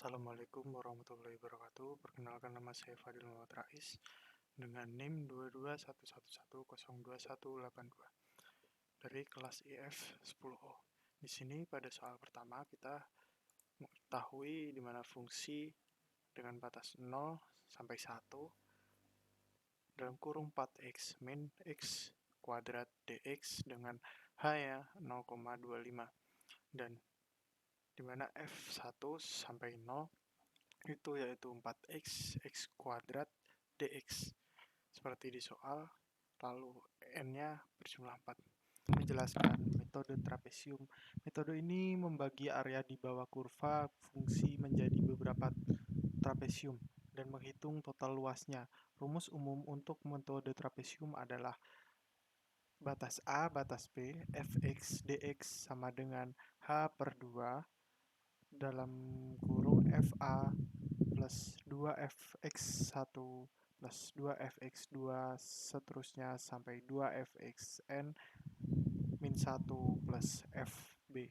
Assalamualaikum warahmatullahi wabarakatuh. Perkenalkan, nama saya Fadil Muhammad Rais dengan NIM 22111021182 dari kelas IF 10O. Di sini pada soal pertama kita mengetahui di mana fungsi dengan batas 0 sampai 1 dalam kurung 4x min x kuadrat dx dengan h-nya 0,25 dan di mana f1 sampai 0 itu yaitu 4x x kuadrat dx seperti di soal, lalu n-nya berjumlah 4. Menjelaskan metode trapesium. Metode ini membagi area di bawah kurva fungsi menjadi beberapa trapesium dan menghitung total luasnya. Rumus umum untuk metode trapesium adalah batas A, batas B, fx dx sama dengan h/2 dalam kurung fa plus 2fx1 plus 2fx2 seterusnya sampai 2fxn min 1 plus fb,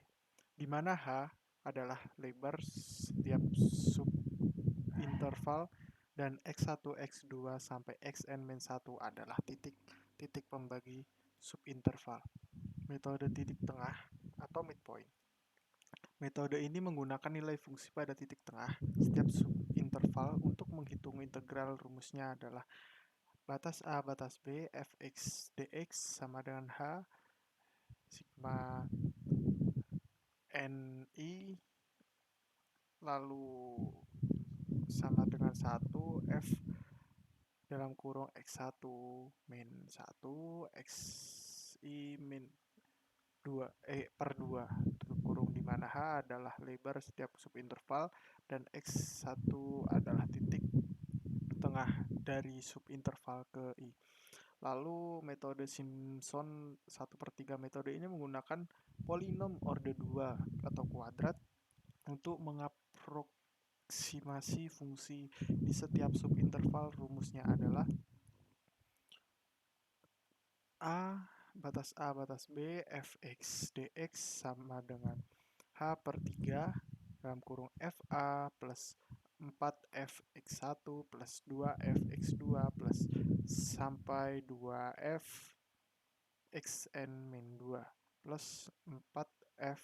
di mana h adalah lebar setiap subinterval dan x1, x2 sampai xn min 1 adalah titik pembagi subinterval. Metode titik tengah atau midpoint. Metode ini menggunakan nilai fungsi pada titik tengah setiap subinterval untuk menghitung integral. Rumusnya adalah batas A, batas B, fx dx sama dengan h sigma ni lalu sama dengan 1 f dalam kurung x1 min 1 xi min 2 per 2 kurung, di mana h adalah lebar setiap subinterval dan x1 adalah titik tengah dari subinterval ke i. Lalu metode Simpson 1/3. Metode ini menggunakan polinom orde 2 atau kuadrat untuk mengapproksimasi fungsi di setiap subinterval. Rumusnya adalah A batas B fx dx sama dengan h/3 dalam kurung fa plus 4fx1 plus 2fx2 plus sampai 2f xn min 2 plus 4f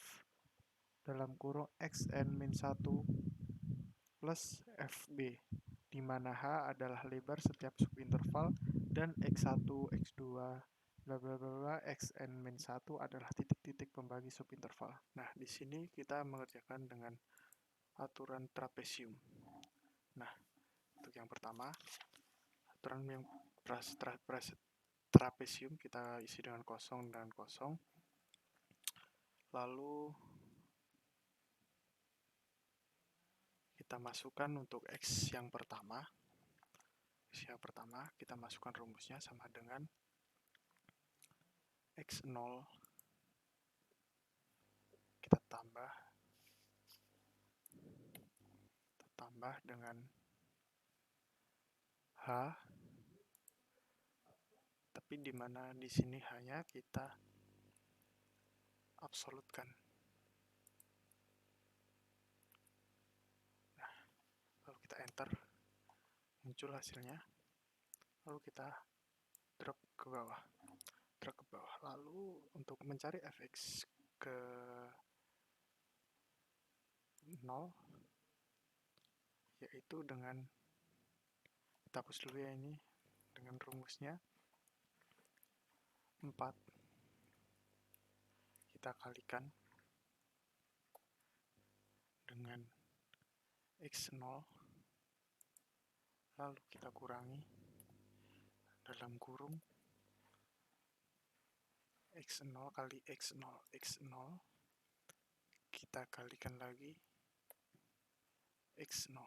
dalam kurung xn min 1 plus fb, di mana h adalah lebar setiap subinterval dan x1, x2, bla bla bla xn min 1 adalah titik-titik pembagi subinterval. Nah, di sini kita mengerjakan dengan aturan trapesium. Nah, untuk yang pertama, aturan yang trapesium kita isi dengan kosong dan kosong. Lalu kita masukkan untuk x yang pertama. X yang pertama kita masukkan rumusnya sama dengan x0 kita tambah dengan h, tapi di mana di sini hanya kita absolutkan. Nah, lalu kita enter, muncul hasilnya. Lalu kita drag ke bawah. Lalu untuk mencari fx ke 0, yaitu dengan, kita hapus dulu ya ini, dengan rumusnya 4 kita kalikan dengan x0, lalu kita kurangi dalam kurung x0 kali x0 kita kalikan lagi x0,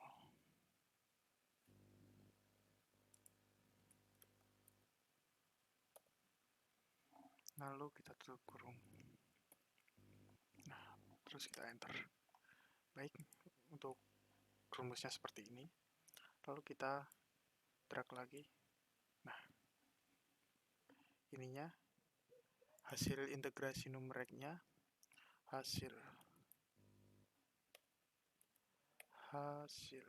lalu kita tutup kurung. Nah, terus kita enter. Baik, untuk rumusnya seperti ini. Lalu kita drag lagi. Nah, ininya hasil integrasi numereknya, hasil hasil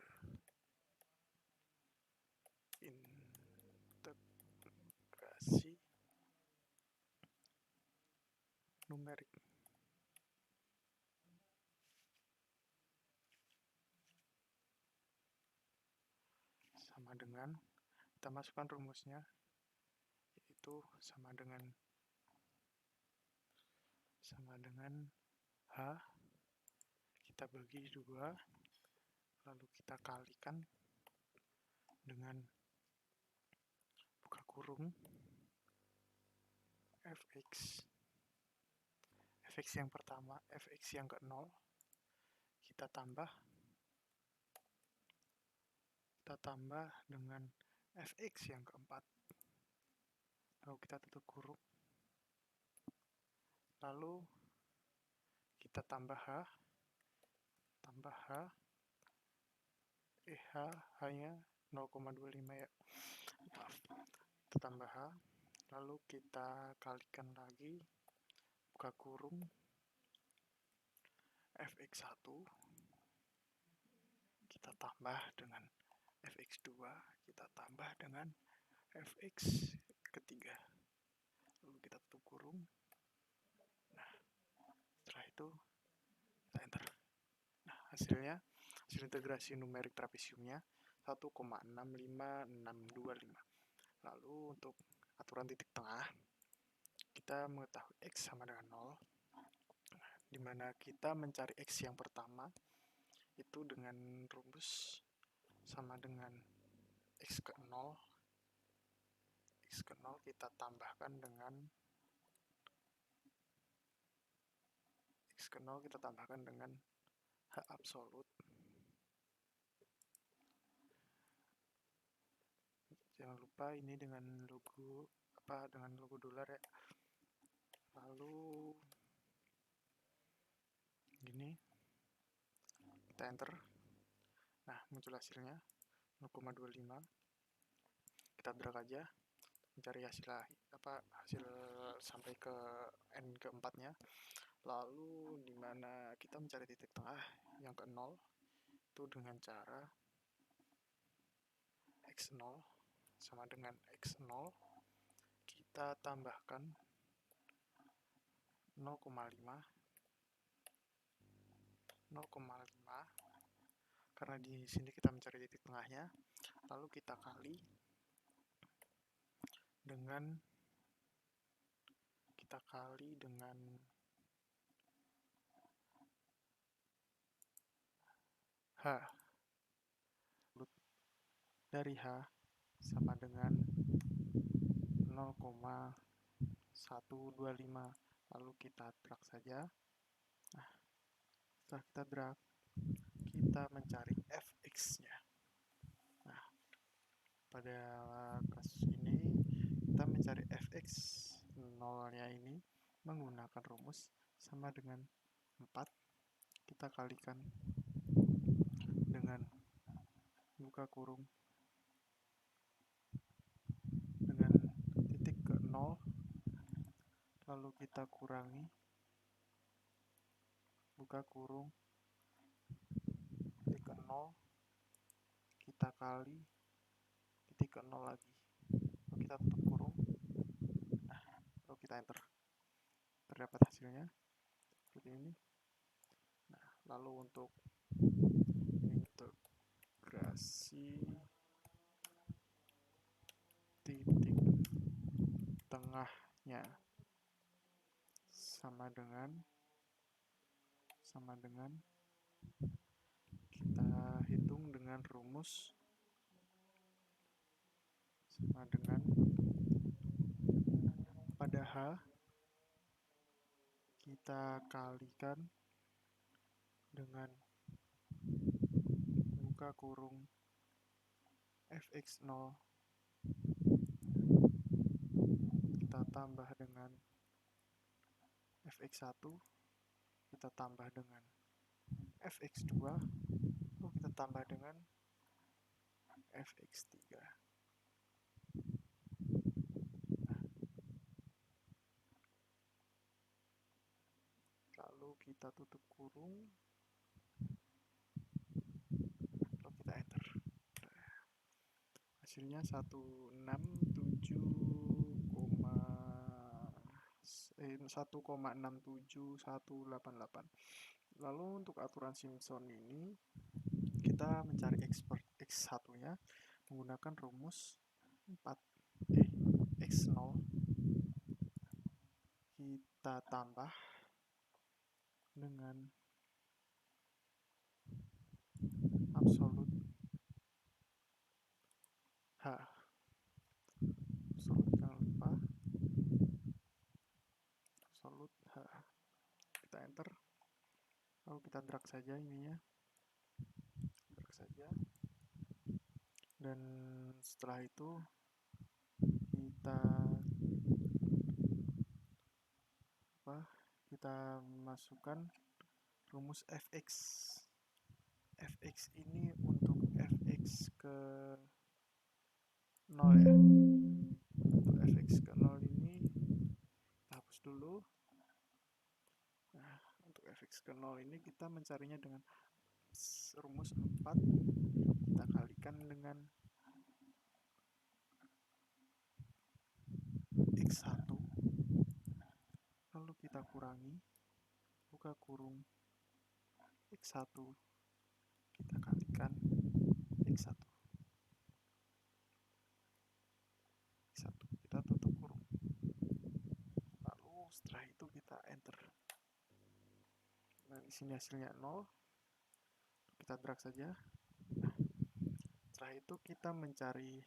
integrasi numerik sama dengan, kita masukkan rumusnya, yaitu sama dengan H, kita bagi 2, lalu kita kalikan dengan buka kurung fx yang pertama, fx yang ke-0, kita tambah dengan fx yang keempat, lalu kita tutup kurung, lalu kita tambah H, H-nya 0,25 ya, maaf, kita tambah H, lalu kita kalikan lagi, buka kurung, fx1, kita tambah dengan fx2, kita tambah dengan fx ketiga, lalu kita tutup kurung. Nah, setelah itu kita enter. Nah, hasil integrasi numerik trapesiumnya 1,65625. Lalu untuk aturan titik tengah, kita mengetahui x sama dengan 0, di mana kita mencari x yang pertama itu dengan rumus sama dengan x ke-0. X ke-0 kita tambahkan dengan H absolut. Jangan lupa ini dengan logo dolar ya. Lalu gini, kita enter. Nah, muncul hasilnya 0,25. Kita drag aja mencari hasil sampai ke n keempatnya. Lalu dimana kita mencari titik tengah yang ke-0 itu dengan cara x0 sama dengan x0, kita tambahkan 0,5 karena di sini kita mencari titik tengahnya, lalu kita kali dengan H. Dari H sama dengan 0,125, lalu kita drag saja. Nah, setelah kita drag, kita mencari fx-nya. Nah, pada kasus ini kita mencari fx 0-nya ini menggunakan rumus sama dengan 4, kita kalikan dengan buka kurung dengan titik ke-0, lalu kita kurangi, buka kurung, titik ke-0, kita kali titik ke-0 lagi, lalu kita tutup kurung. Nah, lalu kita enter. Terdapat hasilnya seperti ini. Nah, lalu untuk integrasi titik tengahnya sama dengan kita hitung dengan rumus sama dengan pada H kita kalikan dengan buka kurung fx0, kita tambah dengan fx1, kita tambah dengan fx2, lalu kita tambah dengan fx3. Lalu kita tutup kurung. hasilnya 1,67188. Lalu untuk aturan Simpson ini kita mencari X1 nya menggunakan rumus 4 X0 kita tambah dengan absolut H. Absolut, jangan lupa absolut H. Kita enter, lalu kita drag saja ininya, drag saja, dan setelah itu kita masukkan rumus fx. Fx ini untuk fx ke 0 ya. Untuk fx ke 0 ini kita hapus dulu. Nah, untuk fx ke 0 ini kita mencarinya dengan rumus 4 kita kalikan dengan x1, lalu kita kurangi, buka kurung, x1 kita kalikan x1, kita tutup kurung, lalu setelah itu kita enter. Nah, di sini hasilnya 0, kita drag saja. Nah, setelah itu kita mencari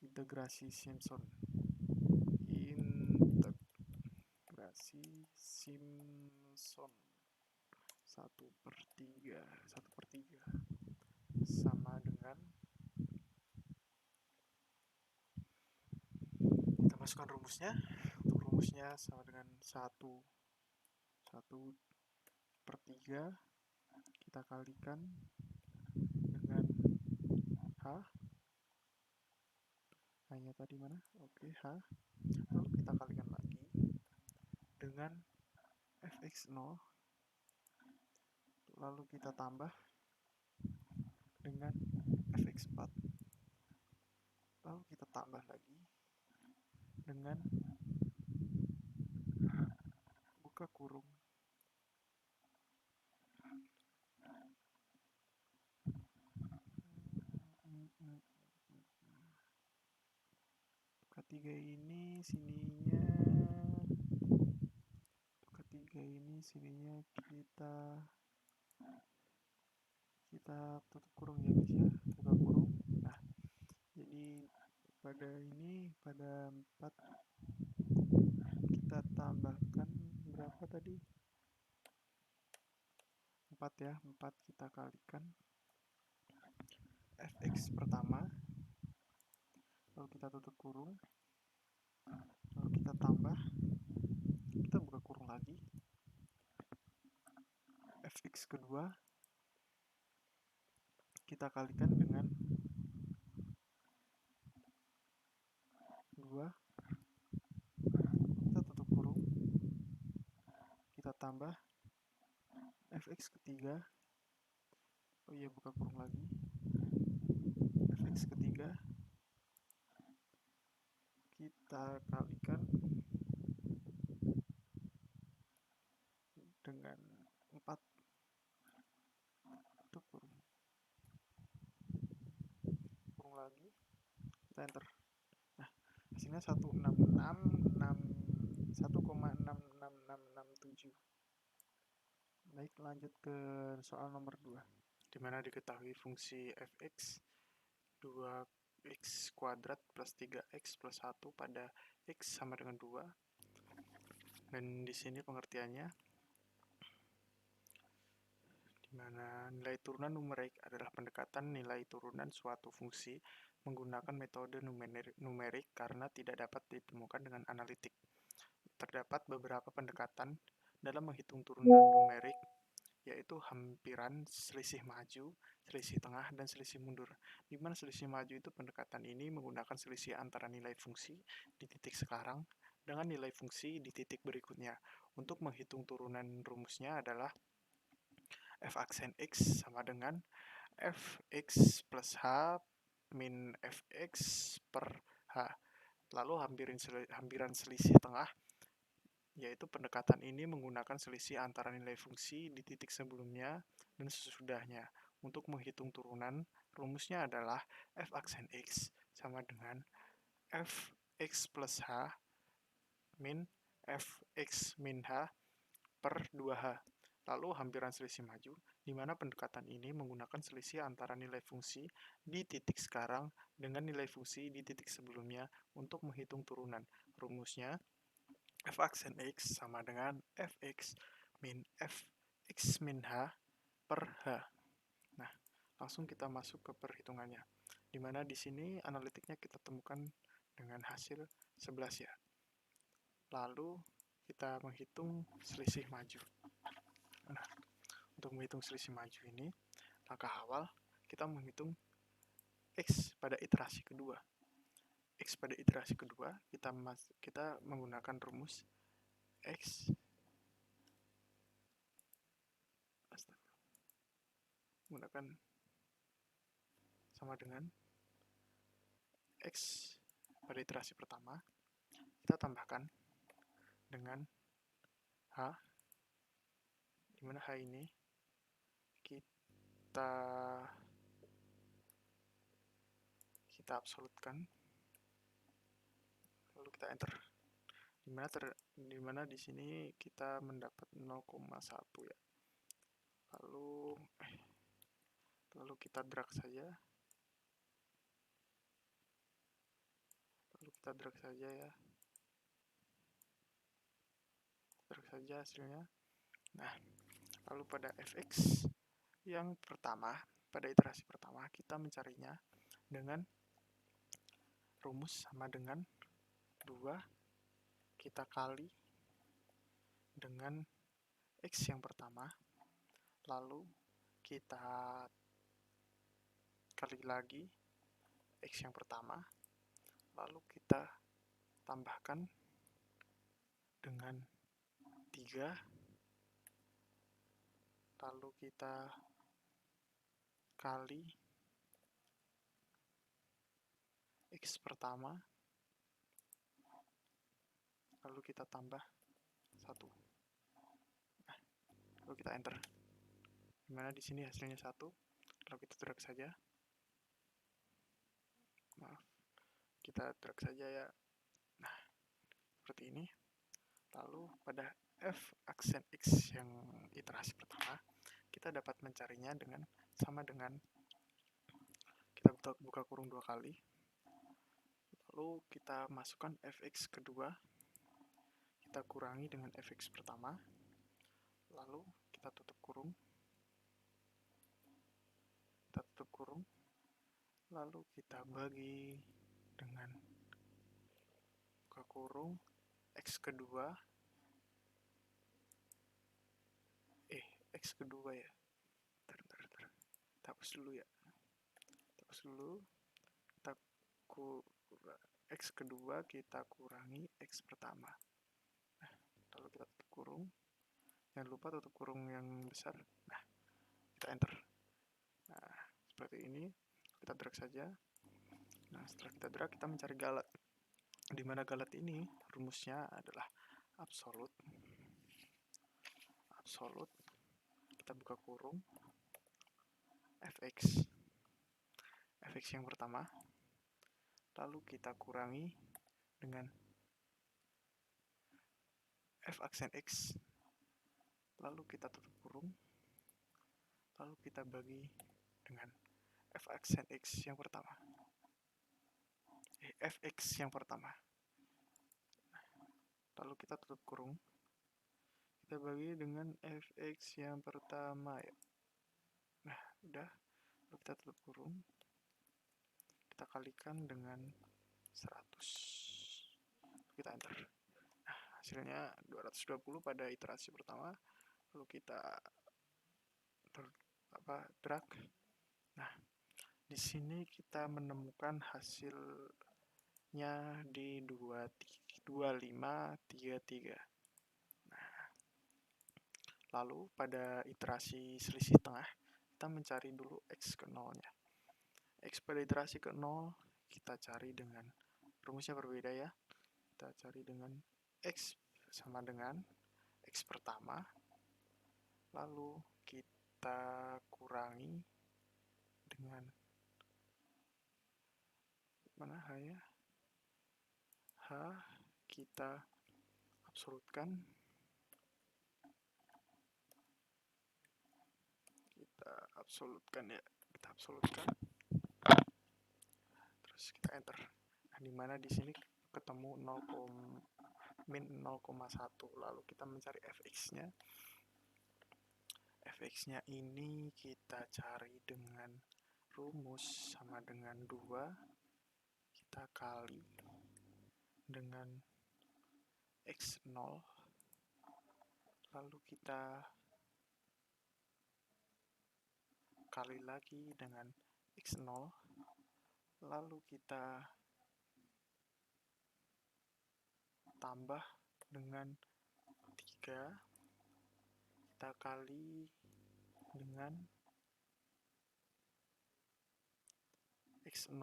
integrasi Simpson. Integrasi Simpson 1/3 sama dengan, kita masukkan rumusnya. Untuk rumusnya sama dengan 1/3 kita kalikan dengan H. H-nya tadi mana? Oke, H. Lalu kita kalikan lagi dengan fx0, lalu kita tambah dengan fx4, lalu kita tambah lagi dengan buka kurung, ketiga ini sininya kita tutup kurung ya guys ya, buka kurung. Nah, jadi pada 4 kita tambahkan berapa tadi, 4 ya, 4 kita kalikan fx pertama, lalu kita tutup kurung, lalu kita tambah, kita buka kurung lagi, fx kedua kita kalikan dengan 2, kita tutup kurung, kita tambah fx ketiga, oh iya, buka kurung lagi, fx ketiga kita kalikan dengan 4, tutup kurung lagi, kita enter. Nah, hasilnya 1,66667. Baik, lanjut ke soal nomor 2, di mana diketahui fungsi fx 2x kuadrat plus 3x plus 1 pada x sama dengan 2. Dan di sini pengertiannya, di mana nilai turunan numerik adalah pendekatan nilai turunan suatu fungsi menggunakan metode numerik karena tidak dapat ditemukan dengan analitik. Terdapat beberapa pendekatan dalam menghitung turunan numerik, yaitu hampiran, selisih maju, selisih tengah, dan selisih mundur. Di mana selisih maju itu pendekatan ini menggunakan selisih antara nilai fungsi di titik sekarang dengan nilai fungsi di titik berikutnya. Untuk menghitung turunan, rumusnya adalah f aksen x sama dengan fx plus h min fx per h. Lalu hampiran selisih tengah, yaitu pendekatan ini menggunakan selisih antara nilai fungsi di titik sebelumnya dan sesudahnya. Untuk menghitung turunan, rumusnya adalah f aksen x sama dengan fx plus h min fx min h per 2h. Lalu hampiran selisih maju, di mana pendekatan ini menggunakan selisih antara nilai fungsi di titik sekarang dengan nilai fungsi di titik sebelumnya untuk menghitung turunan. Rumusnya f aksen x sama dengan fx min fx min h per h. Nah, langsung kita masuk ke perhitungannya. Di mana di sini analitiknya kita temukan dengan hasil 11 ya. Lalu kita menghitung selisih maju. Nah, untuk menghitung selisih maju ini, langkah awal kita menghitung X pada iterasi kedua. X pada iterasi kedua, kita menggunakan rumus X menggunakan sama dengan X pada iterasi pertama, kita tambahkan dengan H, dimana H ini kita absolutkan, lalu kita enter. Dimana di sini kita mendapat 0,1 ya. Lalu kita drag saja. Drag saja hasilnya. Nah, lalu pada fx yang pertama, pada iterasi pertama, kita mencarinya dengan rumus sama dengan 2 kita kali dengan x yang pertama, lalu kita kali lagi x yang pertama, lalu kita tambahkan dengan 3, lalu kita kali x pertama, lalu kita tambah 1. Nah, lalu kita enter. Dimana di sini hasilnya 1, lalu kita drag saja. Maaf, kita drag saja ya. Nah, seperti ini. Lalu pada f aksen x yang iterasi pertama, kita dapat mencarinya dengan sama dengan kita buka kurung 2 kali, lalu kita masukkan fx kedua, kita kurangi dengan fx pertama, lalu kita tutup kurung, lalu kita bagi dengan buka kurung x kedua, x kedua ya, kita hapus dulu ya, x kedua kita kurangi x pertama. Nah, lalu kita tutup kurung, jangan lupa tutup kurung yang besar. Nah, kita enter. Nah, seperti ini, kita drag saja. Nah, setelah kita drag, kita mencari galat. Di mana galat ini rumusnya adalah absolut. Kita buka kurung fx yang pertama, lalu kita kurangi dengan f aksen x, lalu kita tutup kurung, lalu kita bagi dengan f aksen x yang pertama, fx yang pertama, lalu kita tutup kurung, kita bagi dengan fx yang pertama ya. Nah, udah, lalu kita tutup kurung, kita kalikan dengan 100, kita enter. Nah, hasilnya 220 pada iterasi pertama, lalu kita drag. Nah, di sini kita menemukan hasilnya di 2533. Nah, lalu pada iterasi selisih tengah, kita mencari dulu x ke 0-nya. X pada iterasi ke-0 kita cari dengan rumusnya berbeda ya. Kita cari dengan X sama dengan X pertama, lalu kita kurangi dengan mana H ya? H kita absolutkan, ya, kita absolutkan, terus kita enter. Nah, dimana di sini ketemu 0, min 0,1, lalu kita mencari fx-nya. Fx-nya ini kita cari dengan rumus sama dengan 2, kita kali dengan x0, lalu kita kali lagi dengan x0, lalu kita tambah dengan 3, kita kali dengan x0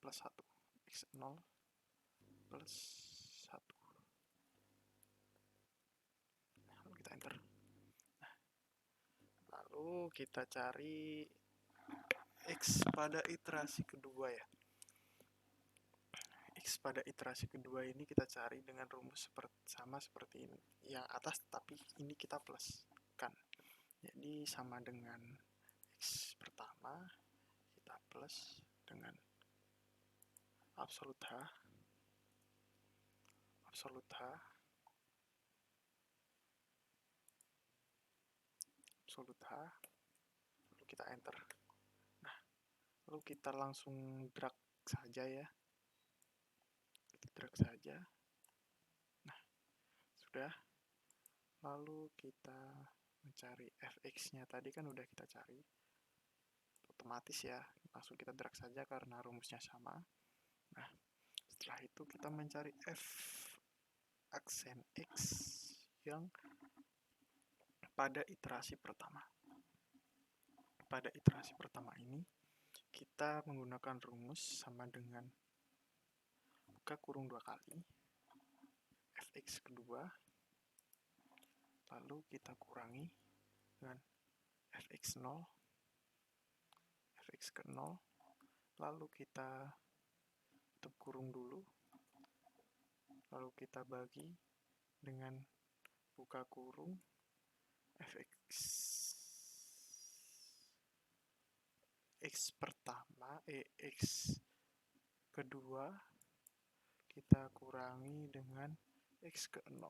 plus 1, x0 plus 1, lalu kita enter. Nah, lalu kita cari x pada iterasi kedua ya. X pada iterasi kedua ini kita cari dengan rumus sama seperti ini yang atas, tapi ini kita pluskan. Jadi sama dengan X pertama kita plus dengan absolut H, lalu kita enter. Nah, lalu kita langsung drag saja ya. Drag saja. Nah, sudah. Lalu kita mencari fx-nya tadi kan udah kita cari. Otomatis ya, langsung kita drag saja karena rumusnya sama. Nah, setelah itu kita mencari f aksen x yang pada iterasi pertama. Pada iterasi pertama ini kita menggunakan rumus sama dengan buka kurung 2 kali fx kedua, lalu kita kurangi dengan fx0, fx ke 0, lalu kita tutup kurung dulu, lalu kita bagi dengan buka kurung fx x pertama, x kedua kita kurangi dengan x ke 0,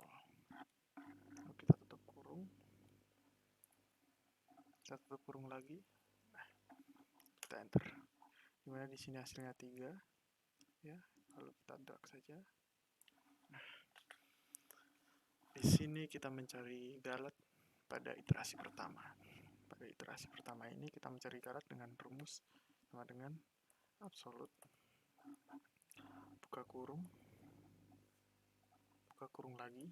lalu kita tutup kurung lagi. Nah, kita enter, dimana di sini hasilnya 3 ya, lalu kita drag saja. Nah, di sini kita mencari galat pada iterasi pertama. Pada iterasi pertama ini kita mencari galat dengan rumus sama dengan absolut buka kurung lagi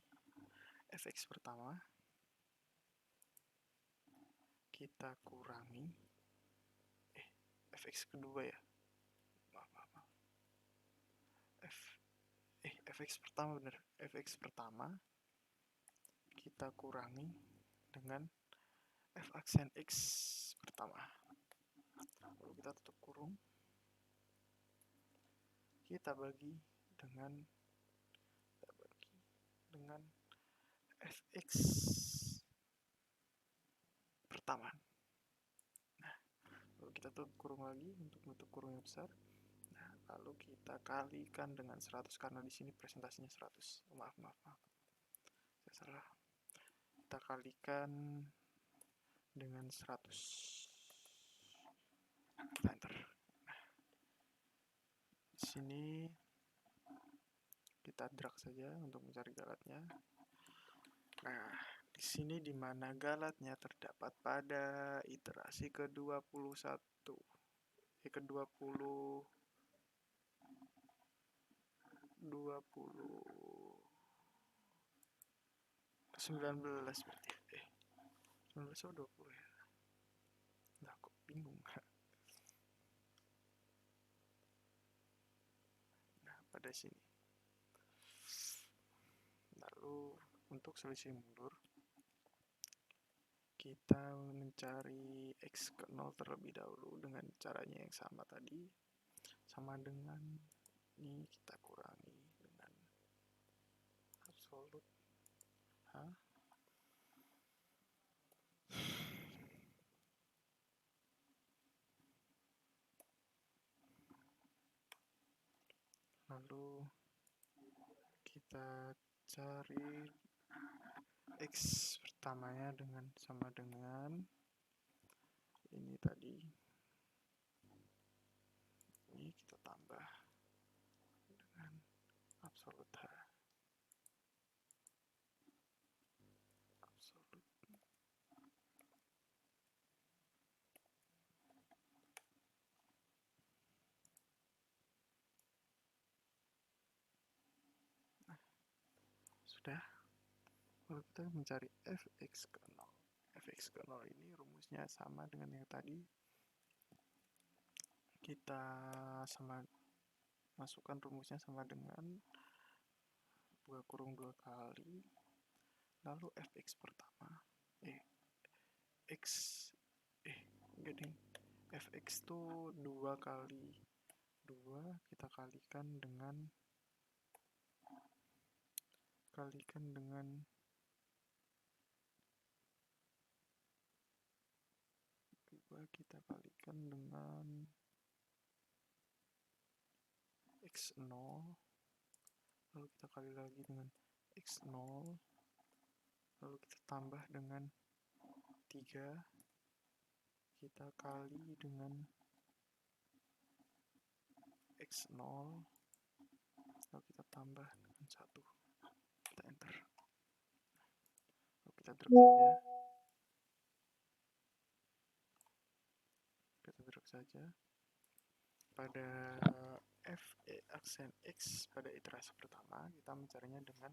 fx pertama kita kurangi fx kedua ya, fx pertama bener, fx pertama kita kurangi dengan f aksen x pertama, lalu kita tutup kurung, kita bagi dengan fx pertama. Nah, lalu kita tutup kurung lagi untuk menutup kurung yang besar. Nah, lalu kita kalikan dengan 100 karena di sini presentasinya 100. Maaf. Saya salah. Kita kalikan dengan 100. Kita enter. Nah, di sini kita drag saja untuk mencari galatnya. Nah, di sini di mana galatnya terdapat pada iterasi ke-21. Ke-20 19 berarti. 19 atau 20 ya? Nah, kok bingung. pada sini. Lalu untuk selisih mundur, kita mencari X ke 0 terlebih dahulu dengan caranya yang sama tadi. Sama dengan ini kita kurangi dengan absolut H. Lalu kita cari X pertamanya dengan sama dengan ini tadi. Ini kita tambah dengan absolut H. Absolut. Nah, sudah. Lalu kita mencari fx ke 0. Fx ke 0 ini rumusnya sama dengan yang tadi. Kita masukkan rumusnya sama dengan buka kurung 2 kali. Lalu fx pertama. Enggak ding. Fx itu 2 kali 2 kita kalikan dengan 2 kita kalikan dengan x0, lalu kita kali lagi dengan x0, lalu kita tambah dengan 3, kita kali dengan x0, lalu kita tambah dengan 1, kita enter, lalu kita drag saja pada f aksen x pada iterasi pertama. Kita mencarinya dengan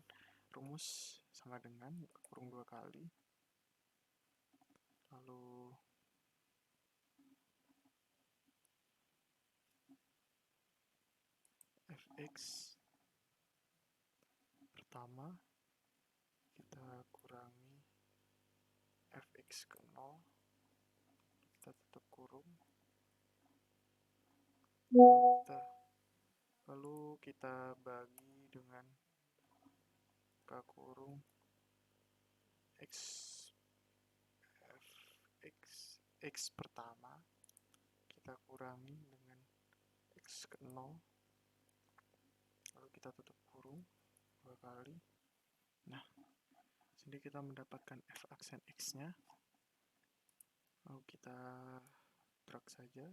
rumus sama dengan buka kurung 2 kali, lalu fx pertama kita kurangi fx ke 0, kita tutup kurung, lalu kita bagi dengan buka kurung x pertama kita kurangi dengan x ke 0, lalu kita tutup kurung 2 kali. Nah, sini kita mendapatkan f aksen x nya, lalu kita drag saja,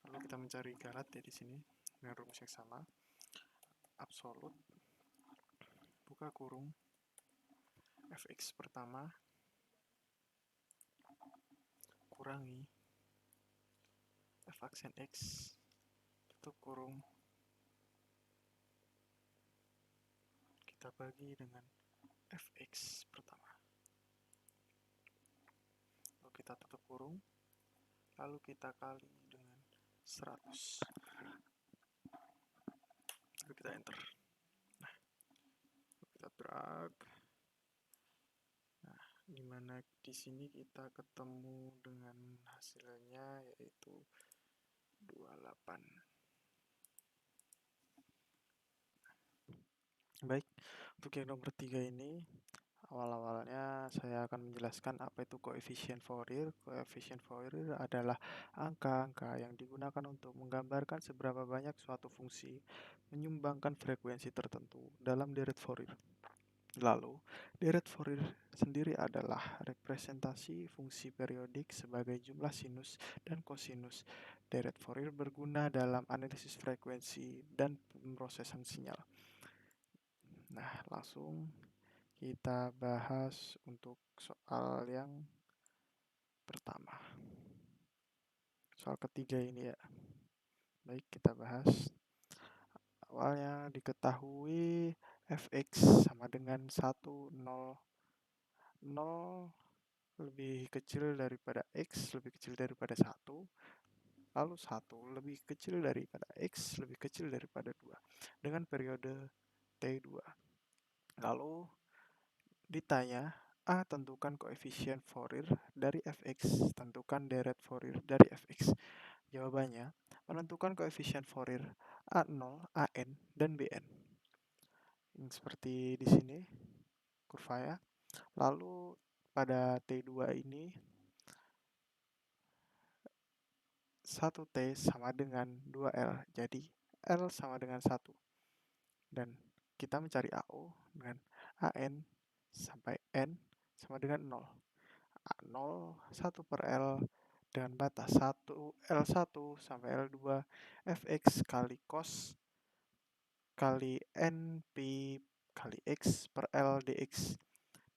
lalu kita mencari garat ya di sini dengan rumus yang sama, absolut buka kurung fx pertama kurangi f aksen x tutup kurung, kita bagi dengan fx pertama, lalu kita tutup kurung, lalu kita kali dengan 100, lalu kita enter. Nah, kita drag. Nah, dimana di sini kita ketemu dengan hasilnya yaitu 28. Baik, untuk yang nomor 3 ini awal-awalnya saya akan menjelaskan apa itu koefisien Fourier. Koefisien Fourier adalah angka-angka yang digunakan untuk menggambarkan seberapa banyak suatu fungsi menyumbangkan frekuensi tertentu dalam deret Fourier. Lalu, deret Fourier sendiri adalah representasi fungsi periodik sebagai jumlah sinus dan kosinus. Deret Fourier berguna dalam analisis frekuensi dan pemrosesan sinyal. Nah, langsung kita bahas untuk soal yang pertama. Soal ketiga ini ya. Baik, kita bahas. Awalnya diketahui fx sama dengan 1, 0, 0 lebih kecil daripada x, lebih kecil daripada 1. lalu 1 lebih kecil daripada X lebih kecil daripada 2 dengan periode T2. Lalu ditanya, A. Tentukan koefisien Fourier dari fx. Tentukan deret Fourier dari fx. Jawabannya, menentukan koefisien Fourier A0, AN, dan BN. Yang seperti di sini, kurvanya. Lalu pada T2 ini, 1T sama dengan 2L. Jadi, L sama dengan 1. Dan kita mencari AO dengan AN sampai N sama dengan 0. A0 1 per L dengan batas 1 L1 sampai L2 fx kali cos kali NP kali X per L dx,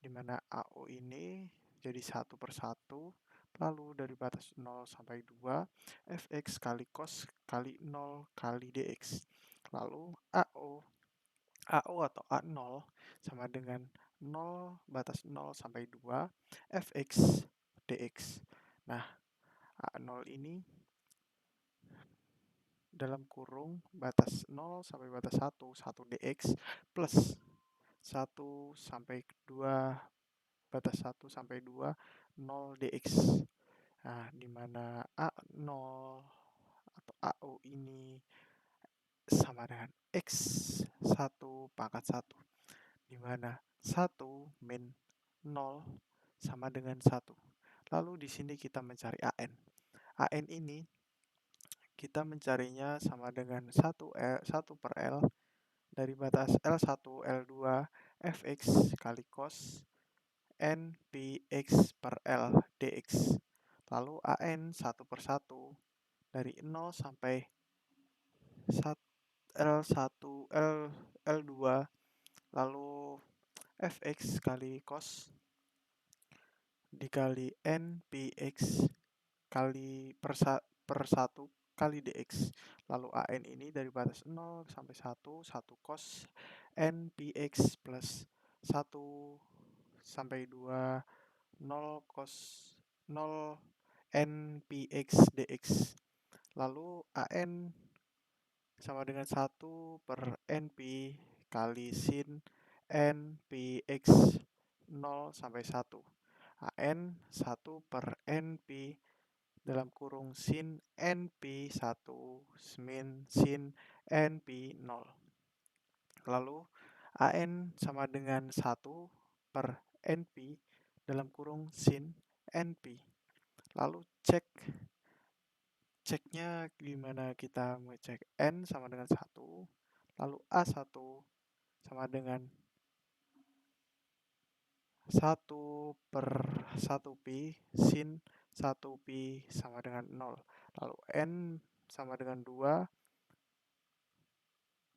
di mana AO ini jadi 1 per 1, lalu dari batas 0 sampai 2 fx kali cos kali 0 kali dx. Lalu AO atau A0 sama dengan 0 batas 0 sampai 2 fx dx. Nah, A0 ini dalam kurung batas 0 sampai batas 1 dx plus 1 sampai 2 batas 1 sampai 2 0 dx. Nah, di mana A0 atau AO ini sama dengan X1 pangkat 1, di mana 1 min 0 sama dengan 1. Lalu di sini kita mencari AN. AN ini kita mencarinya sama dengan 1 per L dari batas L1, L2, fx kali cos NPx per L dx. Lalu AN 1 per 1 dari 0 sampai L1, L2, lalu fx kali cos dikali NPx kali per 1 kali dx. Lalu AN ini dari batas 0 sampai 1 cos NPx plus 1 sampai 2 0 cos 0 NPx dx. Lalu AN sama dengan 1 per NP kali sin NPx 0 sampai 1. AN 1 per NP dalam kurung sin NP1 min sin NP0. Lalu AN sama dengan 1 per NP dalam kurung sin NP. Lalu ceknya gimana kita mengecek N sama dengan 1, lalu A1 sama dengan 1 per 1 pi sin 1 pi sama dengan 0. Lalu N sama dengan 2,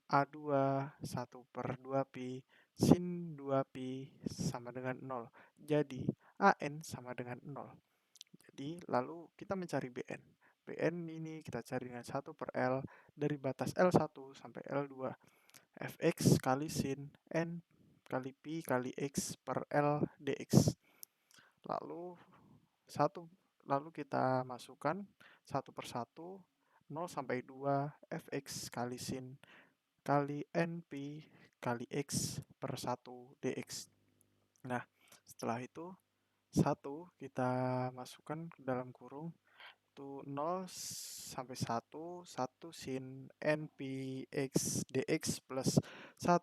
A2 1 per 2 pi sin 2 pi sama dengan 0. Jadi AN sama dengan 0. Jadi lalu kita mencari BN. BN ini kita cari dengan 1 per L dari batas L1 sampai L2 fx kali sin N kali pi kali X per L dx. Lalu kita masukkan 1 per 1 0 sampai 2 fx kali sin kali NP kali X per 1 dx. Nah, setelah itu 1 kita masukkan ke dalam kurung, itu 0 sampai 1 sin NP X dx plus 1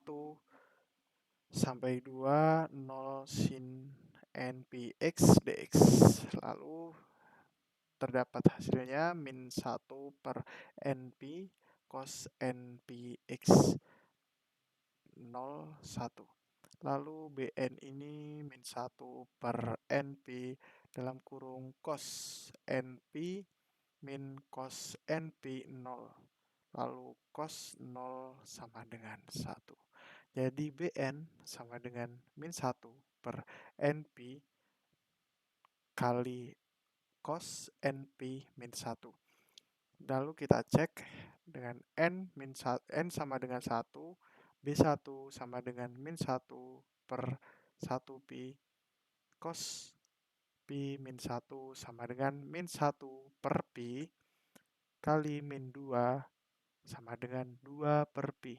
sampai 2 0 sin NP X dx. Lalu terdapat hasilnya min 1 per NP cos NP X 0, 1. Lalu BN ini min 1 per NP dalam kurung cos NP min cos NP 0. Lalu cos 0 sama dengan 1. Jadi BN sama dengan min 1 per NP kali cos NP min 1. Lalu kita cek dengan N sama dengan 1, B1 sama dengan min 1 per 1 pi cos pi min 1 sama dengan min 1 per pi kali min 2 sama dengan 2 per Pi.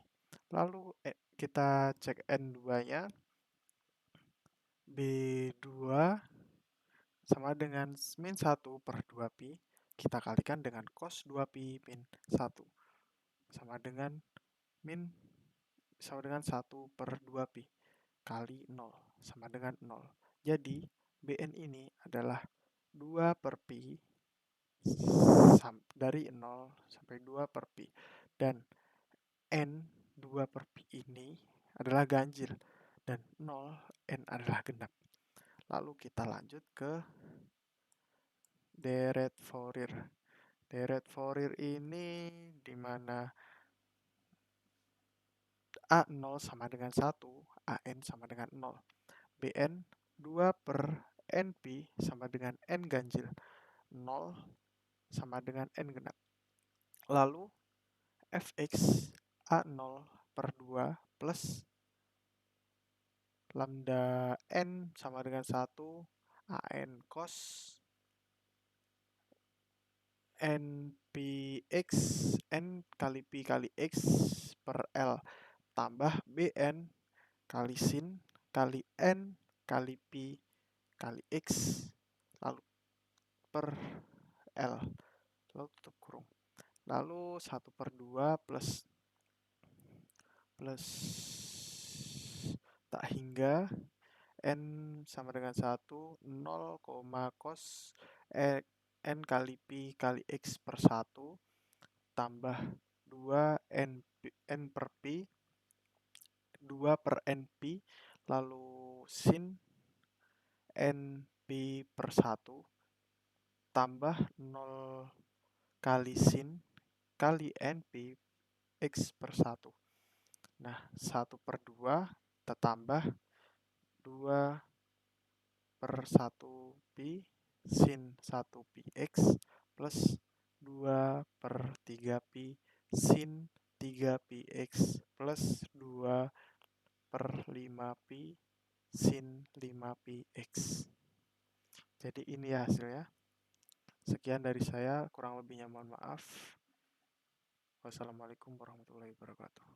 Lalu kita cek N2-nya, B2 sama dengan min 1 per 2 Pi, kita kalikan dengan cos 2 Pi min 1, sama dengan min sama dengan 1 per 2 Pi kali 0, sama dengan 0. Jadi, Bn ini adalah 2 per Pi dari 0 sampai 2 per Pi. Dan N 2 per Pi ini adalah ganjil. Dan 0, N adalah genap. Lalu kita lanjut ke deret Fourier. Deret Fourier ini di mana A0 sama dengan 1, AN sama dengan 0. Bn 2 per NP sama dengan N ganjil. 0 sama dengan N genap. Lalu Fx A0 per 2 plus lambda N sama dengan 1 AN cos NPX N kali Pi kali X per L tambah Bn kali sin kali N kali Pi kali X lalu per L lalu tutup kurung. Lalu 1 per 2 plus tak hingga N sama dengan 1, 0, cos N kali Pi kali X per 1 tambah 2 N per Pi 2 per NP lalu sin NP per 1 tambah 0 kali sin kali NP X per 1. Nah, 1 per 2 kita tambah 2 per 1 Pi sin 1 Pi X plus 2 per 3 Pi sin 3 Pi X plus 2 per 5 Pi sin 5 Pi X. Jadi ini hasilnya. Sekian dari saya, kurang lebihnya mohon maaf. Wassalamualaikum warahmatullahi wabarakatuh.